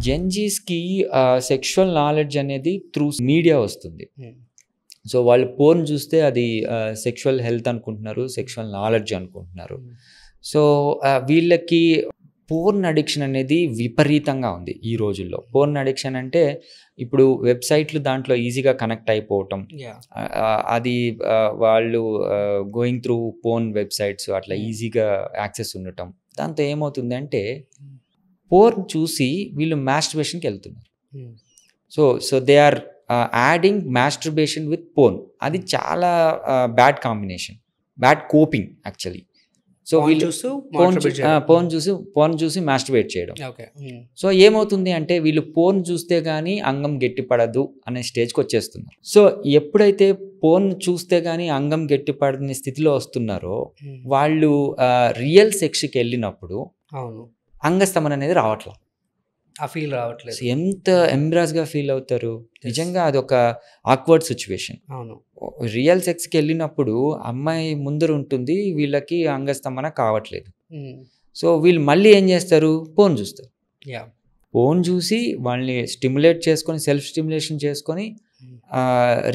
జెన్‌జీస్‌కి sexual knowledge అనేది through media వస్తుంది. So, వాళ్ళు పోర్న్ చూస్తే అది సెక్షువల్ హెల్త్ అనుకుంటున్నారు. సెక్షువల్ నాలెడ్జ్ అనుకుంటున్నారు. సో, వీళ్ళకి పోర్న్ అడిక్షన్ అనేది విపరీతంగా ఉంది ఈ రోజుల్లో. పోర్న్ అడిక్షన్ అంటే ఇప్పుడు వెబ్‌సైట్‌లు దాంట్లో ఈజీగా కనెక్ట్ అయిపోవటం. అది వాళ్ళు గోయింగ్ త్రూ పోర్న్ వెబ్‌సైట్స్ అట్లా ఈజీగా యాక్సెస్ ఉండటం. దాంతో ఏమవుతుందంటే పోర్న్ చూసి వీళ్ళు మాస్టర్బేషన్‌కి వెళ్తున్నారు. So they are adding masturbation with porn. అది చాలా bad combination. Bad coping actually. So వీళ్ళు పోర్న్ చూసి మాస్టర్బేట్ చేయడం. సో ఏమవుతుంది అంటే వీళ్ళు పోర్న్ చూస్తే గానీ అంగం గట్టిపడదు అనే స్టేజ్కి వచ్చేస్తున్నారు. సో ఎప్పుడైతే పోర్న్ చూస్తే గానీ అంగం గట్టిపడని స్థితిలో వస్తున్నారో వాళ్ళు రియల్ సెక్స్కి వెళ్ళినప్పుడు అంగస్తమన అనేది రావట్లేదు. ఆ ఫీల్ రావట్లేదు. ఎంత ఎంబ్రాస్గా ఫీల్ అవుతారు. నిజంగా అదొక ఆక్వర్డ్ సిచ్యువేషన్. అవును. రియల్ సెక్స్కి వెళ్ళినప్పుడు అమ్మాయి ముందర ఉంటుంది, వీళ్ళకి అంగస్తమన కావట్లేదు. సో వీళ్ళు మళ్ళీ ఏం చేస్తారు, పోర్న్ చూస్తారు. పోర్న్ చూసి వాళ్ళని స్టిమ్యులేట్ చేసుకొని సెల్ఫ్ స్టిమ్యులేషన్ చేసుకొని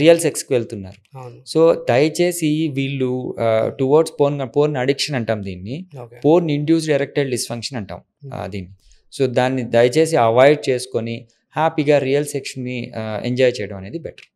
రియల్ సెక్స్కి వెళ్తున్నారు. సో దయచేసి వీళ్ళు టువర్డ్స్ పోర్న్ అడిక్షన్ అంటాం దీన్ని. పోర్న్ ఇండ్యూస్డ్ ఎరెక్టైల్ డిస్ఫంక్షన్ అంటాం దీన్ని. సో దాన్ని దయచేసి అవాయిడ్ చేసుకొని హ్యాపీగా రియల్ సెక్స్ని ఎంజాయ్ చేయడం అనేది బెటర్.